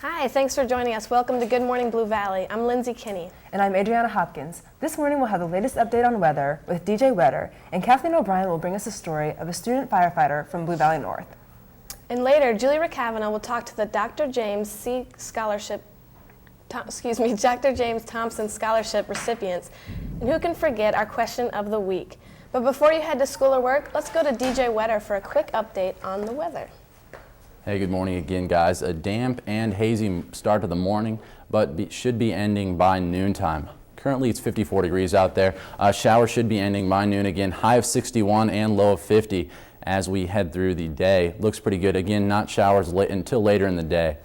Hi, thanks for joining us. Welcome to Good Morning Blue Valley. I'm Lindsay Kinney. And I'm Hopkins. This morning we'll have the latest update on weather with DJ Weather, and Kathleen O'Brien will bring us a story of a student firefighter from Blue Valley North. And later, Julie Ricavano will talk to the Dr. James Thompson Scholarship recipients. And who can forget our question of the week? But before you head to school or work, let's go to DJ Weather for a quick update on the weather. Hey, good morning again, guys. A damp and hazy start to the morning, but should be ending by noontime. Currently, it's 54 degrees out there. Showers should be ending by noon again. High of 61 and low of 50 as we head through the day. Looks pretty good. Again, not showers until later in the day.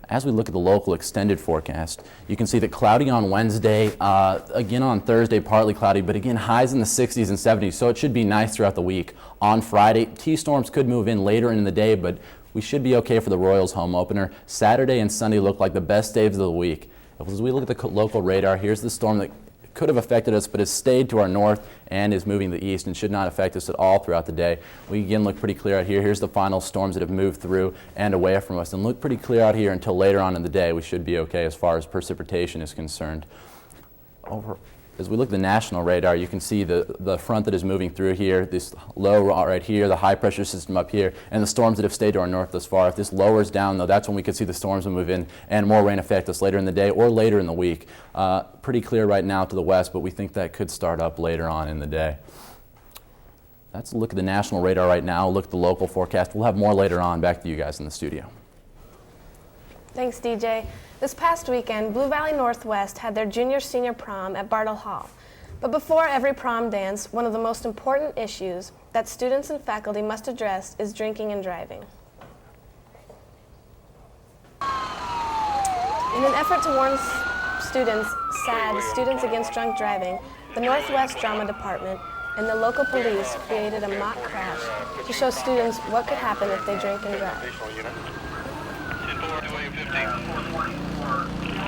As we look at the local extended forecast, you can see that cloudy on Wednesday, again on Thursday partly cloudy, but again highs in the 60s and 70s, so it should be nice throughout the week. On Friday, T-storms could move in later in the day, but we should be okay for the Royals home opener. Saturday and Sunday look like the best days of the week. As we look at the local radar, here's the storm that could have affected us but has stayed to our north and is moving to the east and should not affect us at all throughout the day. We again look pretty clear out here. Here's the final storms that have moved through and away from us and look pretty clear out here until later on in the day. We should be okay as far as precipitation is concerned. As we look at the national radar, you can see the front that is moving through here, this low right here, the high pressure system up here, and the storms that have stayed to our north thus far. If this lowers down, though, that's when we could see the storms move in and more rain affect us later in the day or later in the week. Pretty clear right now to the west, but we think that could start up later on in the day. That's a look at the national radar right now. Look at the local forecast. We'll have more later on. Back to you guys in the studio. Thanks, DJ. This past weekend, Blue Valley Northwest had their junior-senior prom at Bartle Hall. But before every prom dance, one of the most important issues that students and faculty must address is drinking and driving. In an effort to warn students against drunk driving, the Northwest Drama Department and the local police created a mock crash to show students what could happen if they drink and drive.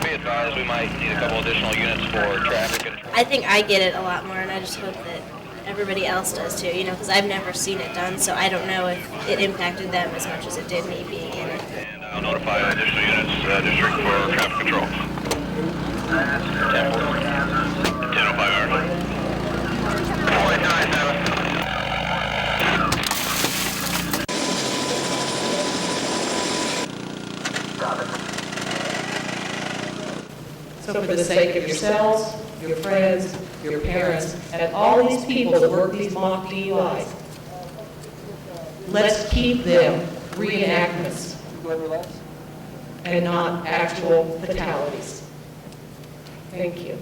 Be advised, we might need a couple additional units for traffic control. I think I get it a lot more, and I just hope that everybody else does too, because I've never seen it done, so I don't know if it impacted them as much as it did me being in it. And I'll notify additional units, district for traffic control. 10:05 hour. 497. So for the sake of yourselves, your friends, your parents, and all these people that work these mock DUIs, let's keep them reenactments and not actual fatalities. Thank you.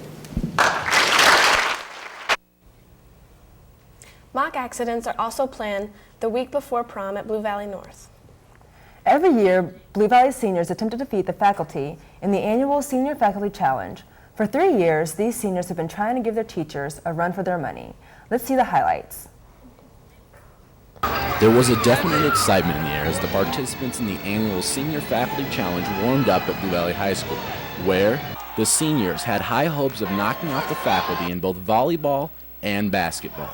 Mock accidents are also planned the week before prom at Blue Valley North. Every year, Blue Valley seniors attempt to defeat the faculty in the annual Senior Faculty Challenge. For 3 years, these seniors have been trying to give their teachers a run for their money. Let's see the highlights. There was a definite excitement in the air as the participants in the annual Senior Faculty Challenge warmed up at Blue Valley High School, where the seniors had high hopes of knocking off the faculty in both volleyball and basketball.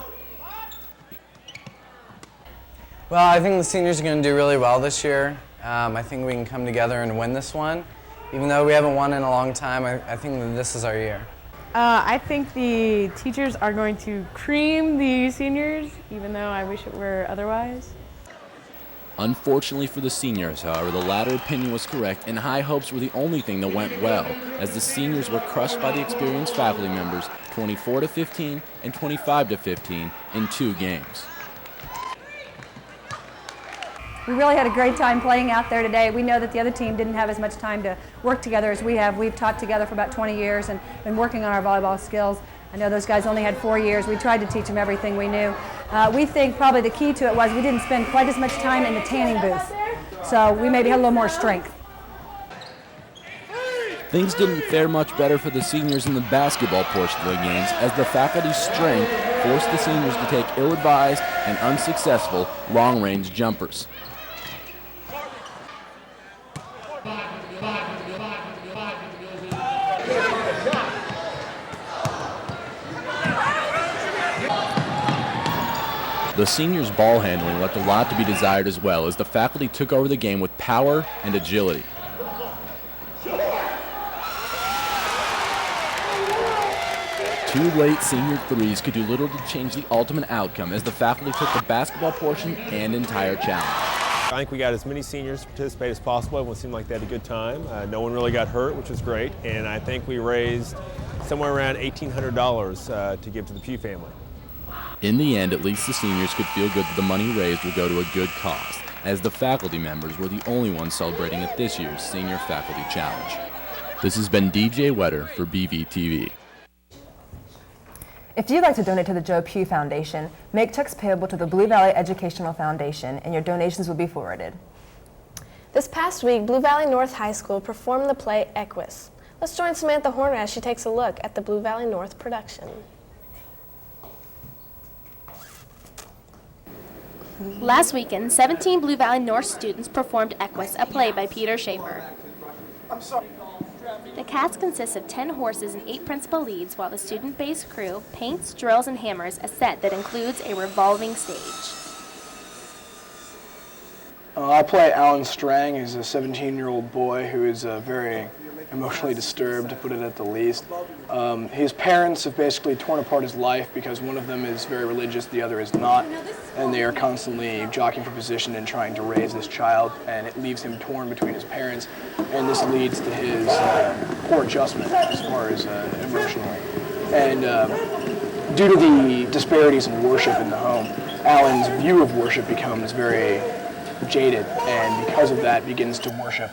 Well, I think the seniors are going to do really well this year. I think we can come together and win this one. Even though we haven't won in a long time, I think that this is our year. I think the teachers are going to cream the seniors, even though I wish it were otherwise. Unfortunately for the seniors, however, the latter opinion was correct, and high hopes were the only thing that went well, as the seniors were crushed by the experienced faculty members 24-15 and 25-15 in 2 games. We really had a great time playing out there today. We know that the other team didn't have as much time to work together as we have. We've taught together for about 20 years and been working on our volleyball skills. I know those guys only had 4 years. We tried to teach them everything we knew. We think probably the key to it was we didn't spend quite as much time in the tanning booth. So we maybe had a little more strength. Things didn't fare much better for the seniors in the basketball portion of the games, as the faculty's strength forced the seniors to take ill-advised and unsuccessful long-range jumpers. The seniors' ball handling left a lot to be desired as well, as the faculty took over the game with power and agility. Two late senior threes could do little to change the ultimate outcome, as the faculty took the basketball portion and entire challenge. I think we got as many seniors to participate as possible. Everyone seemed like they had a good time. No one really got hurt, which was great. And I think we raised somewhere around $1,800 to give to the Pugh family. In the end, at least the seniors could feel good that the money raised would go to a good cause, as the faculty members were the only ones celebrating at this year's Senior Faculty Challenge. This has been DJ Wetter for BVTV. If you'd like to donate to the Joe Pugh Foundation, make checks payable to the Blue Valley Educational Foundation, and your donations will be forwarded. This past week, Blue Valley North High School performed the play Equus. Let's join Samantha Horner as she takes a look at the Blue Valley North production. Last weekend, 17 Blue Valley North students performed Equus, a play by Peter Schaefer. The cast consists of 10 horses and 8 principal leads, while the student-based crew paints, drills, and hammers a set that includes a revolving stage. I play Alan Strang. He's a 17-year-old boy who is very emotionally disturbed, to put it at the least. His parents have basically torn apart his life because one of them is very religious, the other is not, and they are constantly jockeying for position and trying to raise this child, and it leaves him torn between his parents, and this leads to his poor adjustment as far as emotionally. And due to the disparities in worship in the home, Alan's view of worship becomes very jaded, and because of that begins to worship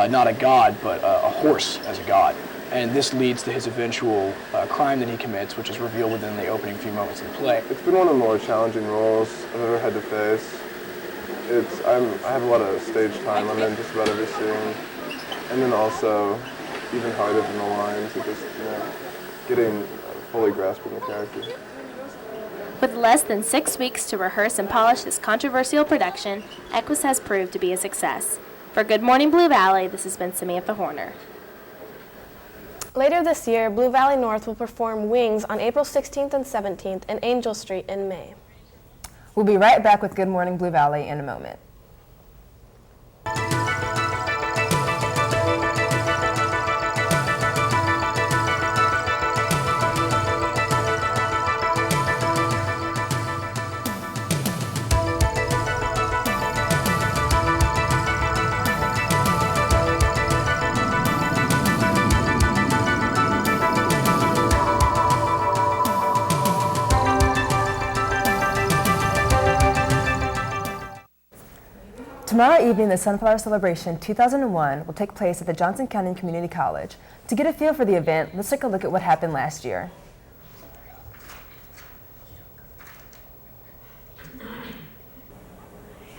not a god, but a horse as a god. And this leads to his eventual crime that he commits, which is revealed within the opening few moments of the play. It's been one of the more challenging roles I've ever had to face. I have a lot of stage time. I'm in just about every scene. And then also, even harder than the lines, of just, getting fully grasping the character. With less than 6 weeks to rehearse and polish this controversial production, Equus has proved to be a success. For Good Morning Blue Valley, this has been Samantha Horner. Later this year, Blue Valley North will perform Wings on April 16th and 17th and Angel Street in May. We'll be right back with Good Morning Blue Valley in a moment. Tomorrow evening, the Sunflower Celebration 2001 will take place at the Johnson County Community College. To get a feel for the event, let's take a look at what happened last year.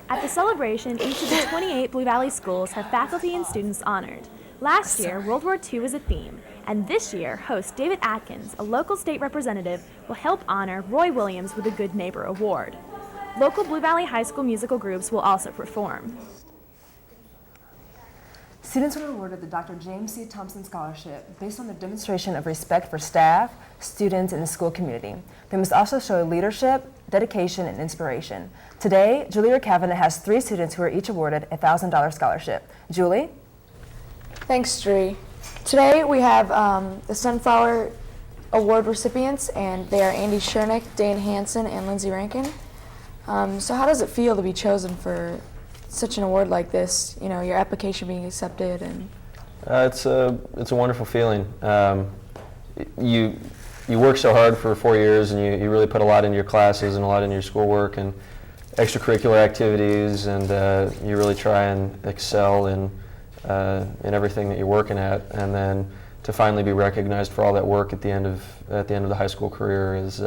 At the celebration, each of the 28 Blue Valley schools have faculty and students honored. Last year, World War II was a theme, and this year, host David Atkins, a local state representative, will help honor Roy Williams with a Good Neighbor Award. Local Blue Valley High School musical groups will also perform. Students were awarded the Dr. James C. Thompson Scholarship based on their demonstration of respect for staff, students, and the school community. They must also show leadership, dedication, and inspiration. Today, Julia Kavanagh has 3 students who are each awarded a $1,000 scholarship. Julie? Thanks, Dree. Today we have the Sunflower Award recipients, and they are Andy Schernick, Dane Hansen, and Lindsay Rankin. So how does it feel to be chosen for such an award like this? You know, your application being accepted, and it's a wonderful feeling. You work so hard for 4 years, and you really put a lot into your classes and a lot into your schoolwork and extracurricular activities, and you really try and excel in everything that you're working at. And then to finally be recognized for all that work at the end of the high school career is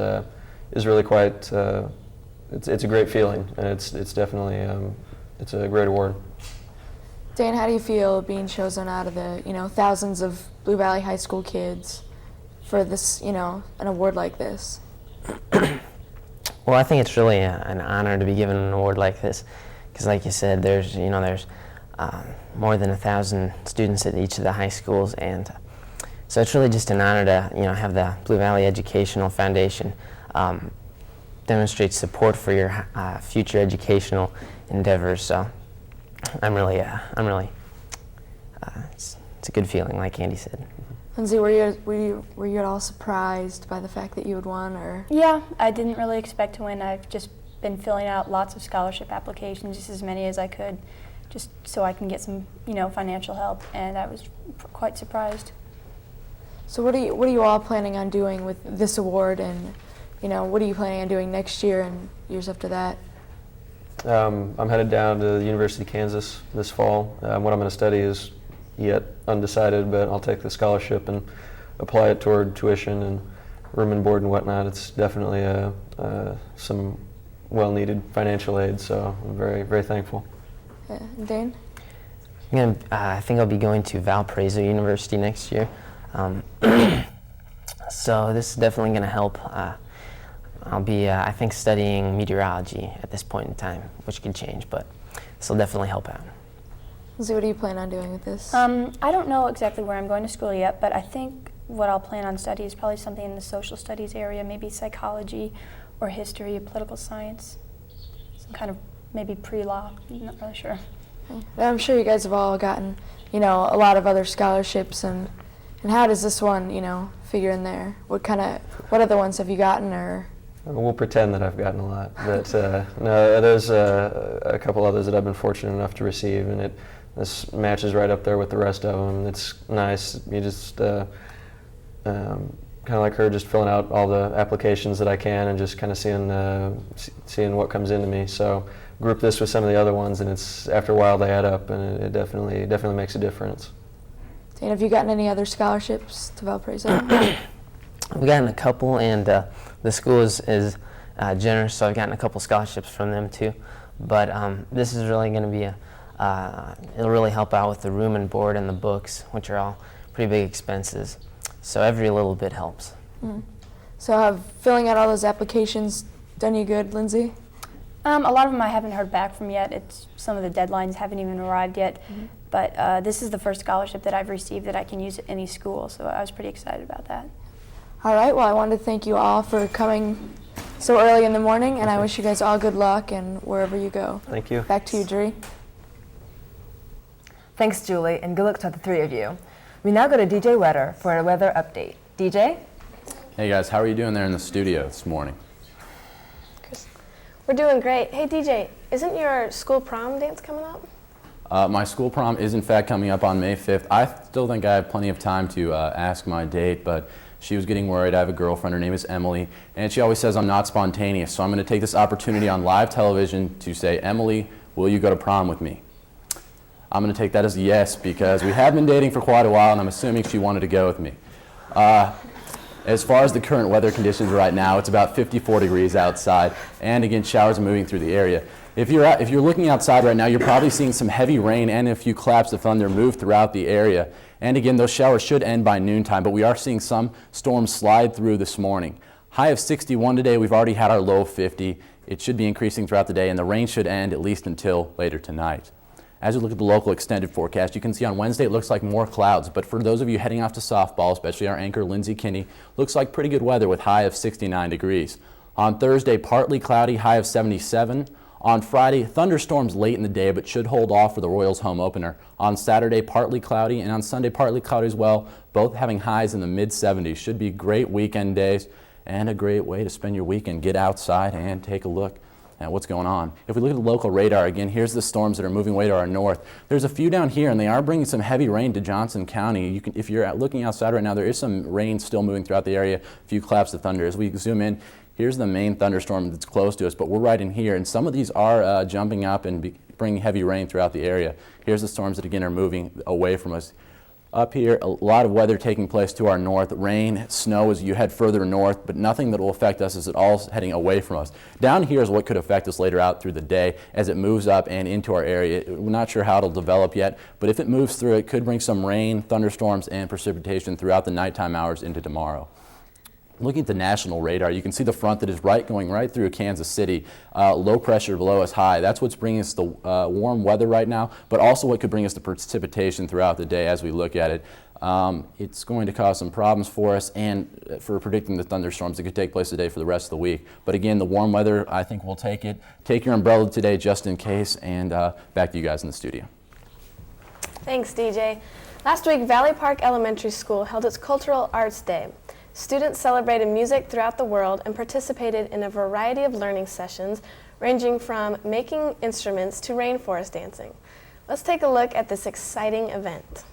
really quite. It's a great feeling, and it's definitely it's a great award. Dan, how do you feel being chosen out of the thousands of Blue Valley High School kids for this an award like this? Well, I think it's really an honor to be given an award like this, because like you said, there's more than 1,000 students at each of the high schools, and so it's really just an honor to have the Blue Valley Educational Foundation demonstrate support for your future educational endeavors. So I'm really it's a good feeling, like Andy said. Lindsay, were you at all surprised by the fact that you had won, or? Yeah, I didn't really expect to win. I've just been filling out lots of scholarship applications, just as many as I could, just so I can get some, financial help, and I was quite surprised. So what are you all planning on doing with this award, and what are you planning on doing next year and years after that? I'm headed down to the University of Kansas this fall. What I'm going to study is yet undecided, but I'll take the scholarship and apply it toward tuition and room and board and whatnot. It's definitely some well-needed financial aid, so I'm very, very thankful. Yeah. Dane? I think I'll be going to Valparaiso University next year. So this is definitely going to help. I'll be, I think, studying meteorology at this point in time, which could change, but this will definitely help out. So what do you plan on doing with this? I don't know exactly where I'm going to school yet, but I think what I'll plan on studying is probably something in the social studies area, maybe psychology or history, political science, some kind of maybe pre-law, I'm not really sure. Okay. I'm sure you guys have all gotten, a lot of other scholarships, and how does this one, figure in there? What other ones have you gotten, or? We'll pretend that I've gotten a lot, but no, there's a couple others that I've been fortunate enough to receive, and this matches right up there with the rest of them. It's nice. You just kind of like her, just filling out all the applications that I can, and just kind of seeing what comes into me. So group this with some of the other ones, and after a while they add up, and it definitely makes a difference. Dan, have you gotten any other scholarships to Valparaiso? I've gotten a couple, and the school is generous, so I've gotten a couple scholarships from them too. But this is really going to be it'll really help out with the room and board and the books, which are all pretty big expenses. So every little bit helps. Mm. So have filling out all those applications done you good, Lindsay? A lot of them I haven't heard back from yet. Some of the deadlines haven't even arrived yet. Mm-hmm. But this is the first scholarship that I've received that I can use at any school, so I was pretty excited about that. All right, well, I wanted to thank you all for coming so early in the morning, and I wish you guys all good luck and wherever you go. Thank you. Back to you, Dree. Thanks, Julie, and good luck to the three of you. We now go to DJ Wetter for a weather update. DJ? Hey guys, how are you doing there in the studio this morning? We're doing great. Hey DJ, isn't your school prom dance coming up? My school prom is in fact coming up on May 5th. I still think I have plenty of time to ask my date, but she was getting worried. I have a girlfriend, her name is Emily, and she always says I'm not spontaneous, so I'm going to take this opportunity on live television to say, Emily, will you go to prom with me? I'm going to take that as a yes, because we have been dating for quite a while, and I'm assuming she wanted to go with me. As far as the current weather conditions right now, it's about 54 degrees outside, and again, showers are moving through the area. If you're looking outside right now, you're probably seeing some heavy rain and a few claps of thunder move throughout the area. And again, those showers should end by noontime, but we are seeing some storms slide through this morning. High of 61 today. We've already had our low of 50. It should be increasing throughout the day, and the rain should end at least until later tonight. As we look at the local extended forecast, you can see on Wednesday it looks like more clouds, but for those of you heading off to softball, especially our anchor Lindsay Kinney, looks like pretty good weather with high of 69 degrees. On Thursday, partly cloudy, high of 77. On Friday, thunderstorms late in the day, but should hold off for the Royals home opener. On Saturday, partly cloudy, and on Sunday, partly cloudy as well, both having highs in the mid-70s. Should be great weekend days and a great way to spend your weekend. Get outside and take a look at what's going on. If we look at the local radar, again, here's the storms that are moving way to our north. There's a few down here, and they are bringing some heavy rain to Johnson County. If you're looking outside right now, there is some rain still moving throughout the area, a few claps of thunder. As we zoom in, here's the main thunderstorm that's close to us, but we're right in here, and some of these are jumping up and bringing heavy rain throughout the area. Here's the storms that, again, are moving away from us. Up here, a lot of weather taking place to our north. Rain, snow as you head further north, but nothing that will affect us as it all is heading away from us. Down here is what could affect us later out through the day as it moves up and into our area. We're not sure how it'll develop yet, but if it moves through, it could bring some rain, thunderstorms, and precipitation throughout the nighttime hours into tomorrow. Looking at the national radar, you can see the front that is going right through Kansas City. Low pressure below us high. That's what's bringing us the warm weather right now, but also what could bring us the precipitation throughout the day as we look at it. It's going to cause some problems for us and for predicting the thunderstorms that could take place today for the rest of the week. But again, the warm weather, I think we'll take it. Take your umbrella today just in case, and back to you guys in the studio. Thanks, DJ. Last week, Valley Park Elementary School held its Cultural Arts Day. Students celebrated music throughout the world and participated in a variety of learning sessions, ranging from making instruments to rainforest dancing. Let's take a look at this exciting event.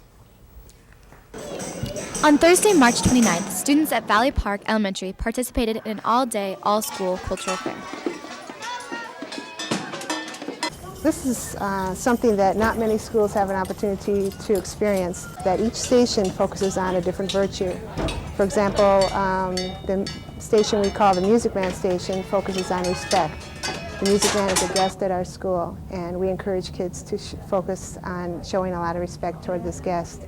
On Thursday, March 29th, students at Valley Park Elementary participated in an all-day, all-school cultural fair. This is something that not many schools have an opportunity to experience, that each station focuses on a different virtue. For example, the station we call the Music Man Station focuses on respect. The Music Man is a guest at our school, and we encourage kids to focus on showing a lot of respect toward this guest.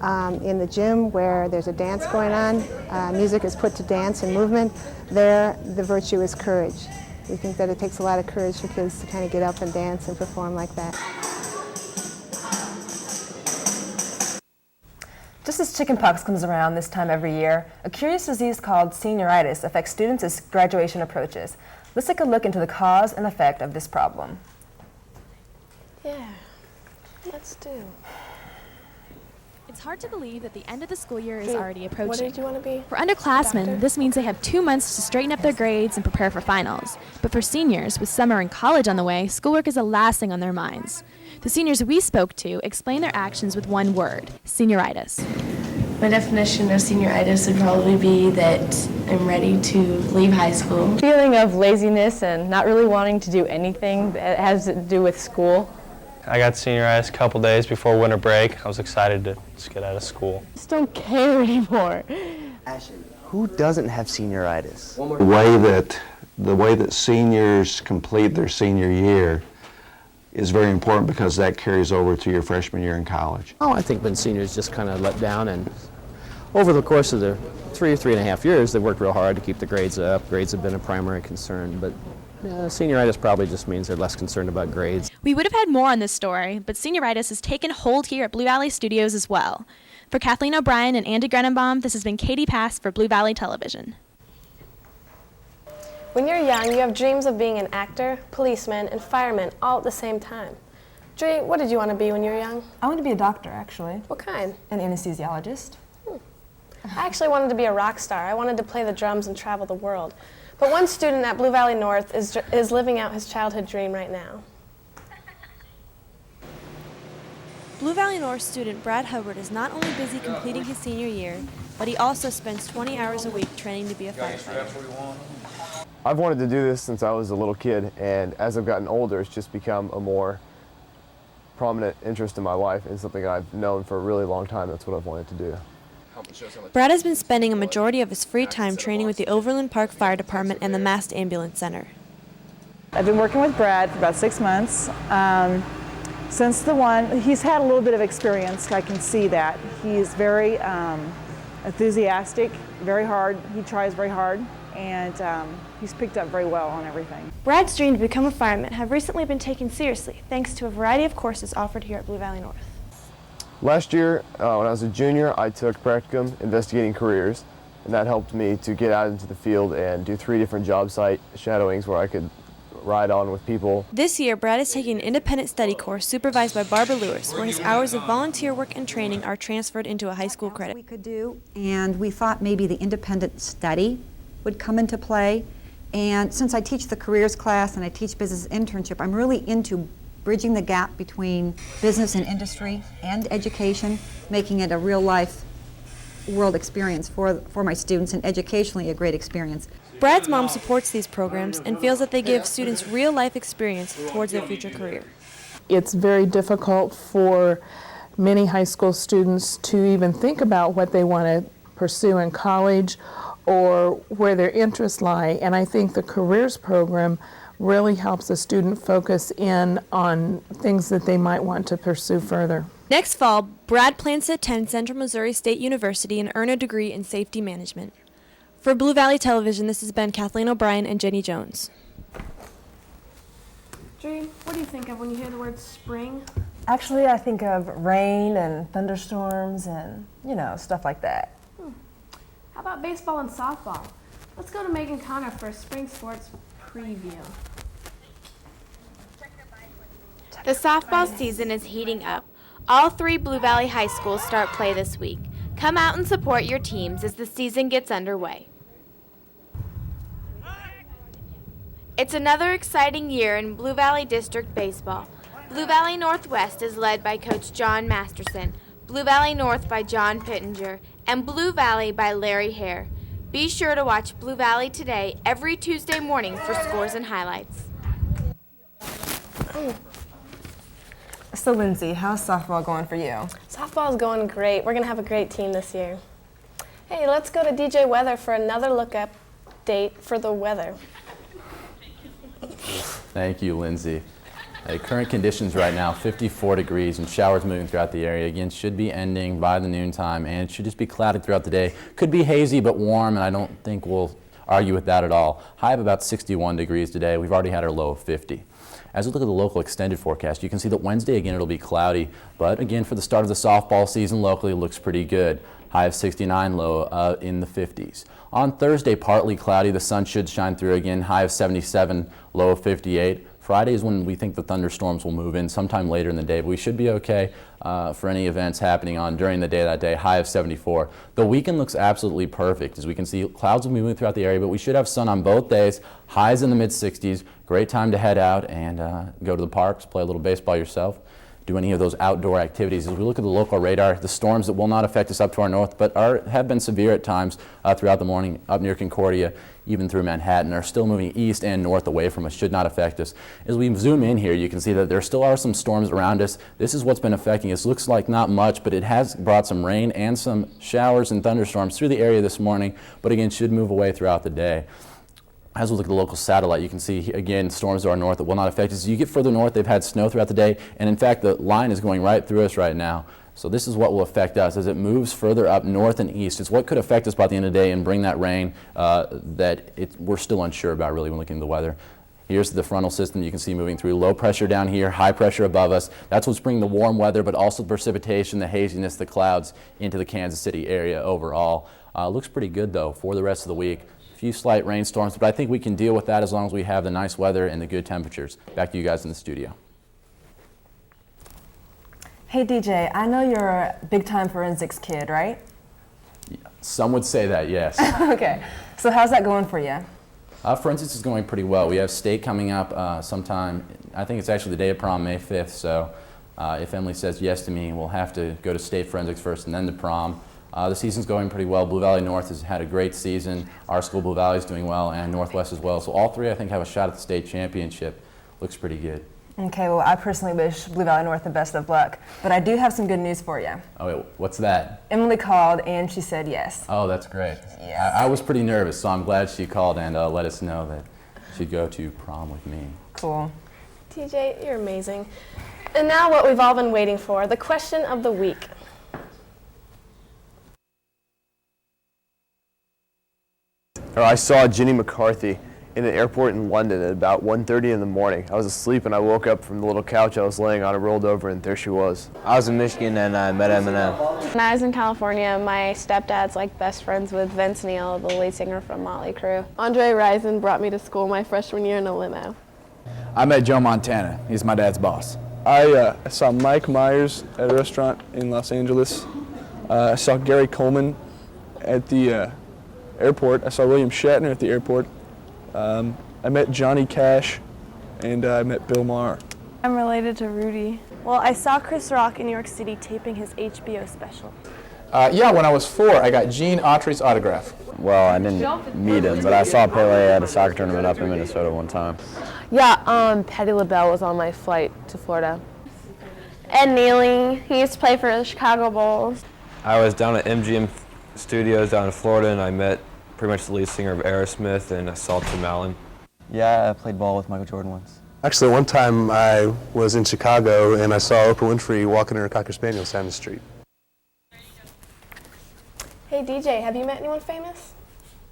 In the gym, where there's a dance going on, music is put to dance and movement. There, the virtue is courage. We think that it takes a lot of courage for kids to kind of get up and dance and perform like that. Just as chickenpox comes around this time every year, a curious disease called senioritis affects students as graduation approaches. Let's take a look into the cause and effect of this problem. Yeah, let's do. It's hard to believe that the end of the school year is Wait, already approaching. What did you want to be? For underclassmen, Doctor? this means they have 2 months to straighten up their grades and prepare for finals. But for seniors, with summer and college on the way, schoolwork is the last thing on their minds. The seniors we spoke to explained their actions with one word: senioritis. My definition of senioritis would probably be that I'm ready to leave high school. Feeling of laziness and not really wanting to do anything that has to do with school. I got senioritis a couple days before winter break. I was excited to just get out of school. Just don't care anymore. Who doesn't have senioritis? The way that seniors complete their senior year is very important because that carries over to your freshman year in college. Oh, I think when seniors just kind of let down, and over the course of their 3.5 years, they worked real hard to keep the grades up. Grades have been a primary concern, but senioritis probably just means they're less concerned about grades. We would have had more on this story, but senioritis has taken hold here at Blue Valley Studios as well. For Kathleen O'Brien and Andy Grenenbaum, this has been Katie Pass for Blue Valley Television. When you're young, you have dreams of being an actor, policeman, and fireman all at the same time. Dre, what did you want to be when you were young? I wanted to be a doctor, actually. What kind? An anesthesiologist. I actually wanted to be a rock star. I wanted to play the drums and travel the world. But one student at Blue Valley North is living out his childhood dream right now. Blue Valley North student Brad Hubbard is not only busy completing his senior year, but he also spends 20 hours a week training to be a firefighter. I've wanted to do this since I was a little kid, and as I've gotten older, it's just become a more prominent interest in my life and something I've known for a really long time. That's what I've wanted to do. Brad has been spending a majority of his free time training with the Overland Park Fire Department and the Massed Ambulance Center. I've been working with Brad for about 6 months. He's had a little bit of experience, I can see that. He's very enthusiastic, very hard, he tries very hard, and he's picked up very well on everything. Brad's dream to become a fireman have recently been taken seriously thanks to a variety of courses offered here at Blue Valley North. Last year, when I was a junior, I took practicum investigating careers, and that helped me to get out into the field and do 3 different job site shadowings where I could ride on with people. This year, Brad is taking an independent study course supervised by Barbara Lewis, where his hours of volunteer work and training are transferred into a high school credit. We could do, and we thought maybe the independent study would come into play. And since I teach the careers class and I teach business internship, I'm really into bridging the gap between business and industry and education, making it a real life world experience for my students and educationally a great experience. Brad's mom supports these programs and feels that they give students real life experience towards their future career. It's very difficult for many high school students to even think about what they want to pursue in college or where their interests lie. And I think the careers program really helps a student focus in on things that they might want to pursue further. Next fall, Brad plans to attend Central Missouri State University and earn a degree in safety management. For Blue Valley Television, this has been Kathleen O'Brien and Jenny Jones. Dream, what do you think of when you hear the word spring? Actually, I think of rain and thunderstorms and, stuff like that. How about baseball and softball? Let's go to Megan Connor for a spring sports preview. The softball season is heating up. All 3 Blue Valley High Schools start play this week. Come out and support your teams as the season gets underway. It's another exciting year in Blue Valley District baseball. Blue Valley Northwest is led by Coach John Masterson, Blue Valley North by John Pittenger, and Blue Valley by Larry Hare. Be sure to watch Blue Valley Today every Tuesday morning for scores and highlights. So Lindsay, how's softball going for you? Softball's going great. We're going to have a great team this year. Hey, let's go to DJ Weather for another look-up date for the weather. Thank you, Lindsay. Current conditions right now, 54 degrees and showers moving throughout the area. Again, should be ending by the noontime and it should just be cloudy throughout the day. Could be hazy but warm, and I don't think we'll argue with that at all. High of about 61 degrees today. We've already had our low of 50. As we look at the local extended forecast, you can see that Wednesday, again, it'll be cloudy. But again, for the start of the softball season locally, it looks pretty good. High of 69, low in the 50s. On Thursday, partly cloudy. The sun should shine through again. High of 77, low of 58. Friday is when we think the thunderstorms will move in sometime later in the day, but we should be okay for any events happening on during the day that day. High of 74. The weekend looks absolutely perfect. As we can see, clouds will be moving throughout the area, but we should have sun on both days. Highs in the mid-60s. Great time to head out and go to the parks, play a little baseball yourself, do any of those outdoor activities. As we look at the local radar, the storms that will not affect us up to our north, but have been severe at times throughout the morning up near Concordia, even through Manhattan, are still moving east and north away from us, should not affect us. As we zoom in here, you can see that there still are some storms around us. This is what's been affecting us. Looks like not much, but it has brought some rain and some showers and thunderstorms through the area this morning, but again, should move away throughout the day. As we look at the local satellite, you can see, again, storms to our north that will not affect us. As you get further north, they've had snow throughout the day, and in fact, the line is going right through us right now. So this is what will affect us as it moves further up north and east. It's what could affect us by the end of the day and bring that rain we're still unsure about really when looking at the weather. Here's the frontal system you can see moving through. Low pressure down here, high pressure above us. That's what's bringing the warm weather, but also the precipitation, the haziness, the clouds into the Kansas City area overall. Looks pretty good, though, for the rest of the week. Few slight rainstorms, but I think we can deal with that as long as we have the nice weather and the good temperatures. Back to you guys in the studio. Hey DJ, I know you're a big-time forensics kid, right? Some would say that, yes. Okay, so how's that going for you? Forensics is going pretty well. We have state coming up sometime, I think it's actually the day of prom, May 5th, so if Emily says yes to me, we'll have to go to state forensics first and then to prom. The season's going pretty well. Blue Valley North has had a great season. Our school, Blue Valley, is doing well, and Northwest as well. So all three, I think, have a shot at the state championship. Looks pretty good. Okay, well, I personally wish Blue Valley North the best of luck, but I do have some good news for you. Oh, wait, what's that? Emily called, and she said yes. Oh, that's great. Yes. I was pretty nervous, so I'm glad she called and let us know that she'd go to prom with me. Cool. TJ, you're amazing. And now what we've all been waiting for, the question of the week. I saw Ginny McCarthy in an airport in London at about 1:30 in the morning. I was asleep and I woke up from the little couch I was laying on and rolled over, and there she was. I was in Michigan and I met Eminem. When I was in California, my stepdad's best friends with Vince Neil, the lead singer from Motley Crue. Andre Rison brought me to school my freshman year in a limo. I met Joe Montana. He's my dad's boss. I saw Mike Myers at a restaurant in Los Angeles. I saw Gary Coleman at the airport. I saw William Shatner at the airport. I met Johnny Cash, and I met Bill Maher. I'm related to Rudy. Well, I saw Chris Rock in New York City taping his HBO special. Yeah, when I was 4, I got Gene Autry's autograph. Well, I didn't meet him, but I saw Pele at a soccer tournament up in Minnesota one time. Yeah, Patti LaBelle was on my flight to Florida. Ed Neely. He used to play for the Chicago Bulls. I was down at MGM Studios down in Florida, and I met pretty much the lead singer of Aerosmith, and I saw Tim Allen. Yeah, I played ball with Michael Jordan once. Actually, one time I was in Chicago and I saw Oprah Winfrey walking her Cocker Spaniel down the street. Hey DJ, have you met anyone famous?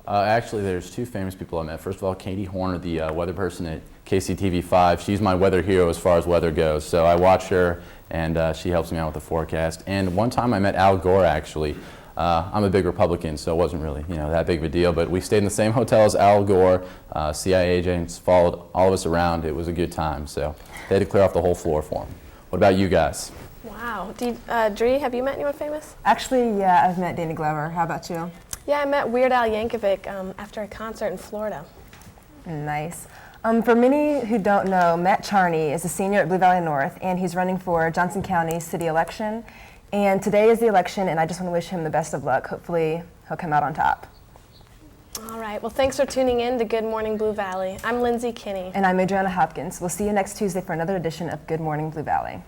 Actually, there's two famous people I met. First of all, Katie Horner, the weather person at KCTV5. She's my weather hero as far as weather goes. So I watch her, and she helps me out with the forecast. And one time I met Al Gore, actually. I'm a big Republican, so it wasn't really, that big of a deal. But we stayed in the same hotel as Al Gore. CIA agents followed all of us around. It was a good time. So they had to clear off the whole floor for him. What about you guys? Wow. Dree, have you met anyone famous? Actually, yeah, I've met Danny Glover. How about you? Yeah, I met Weird Al Yankovic after a concert in Florida. Nice. For many who don't know, Matt Charney is a senior at Blue Valley North, and he's running for Johnson County city election. And today is the election, and I just want to wish him the best of luck. Hopefully, he'll come out on top. All right. Well, thanks for tuning in to Good Morning Blue Valley. I'm Lindsay Kinney. And I'm Adriana Hopkins. We'll see you next Tuesday for another edition of Good Morning Blue Valley.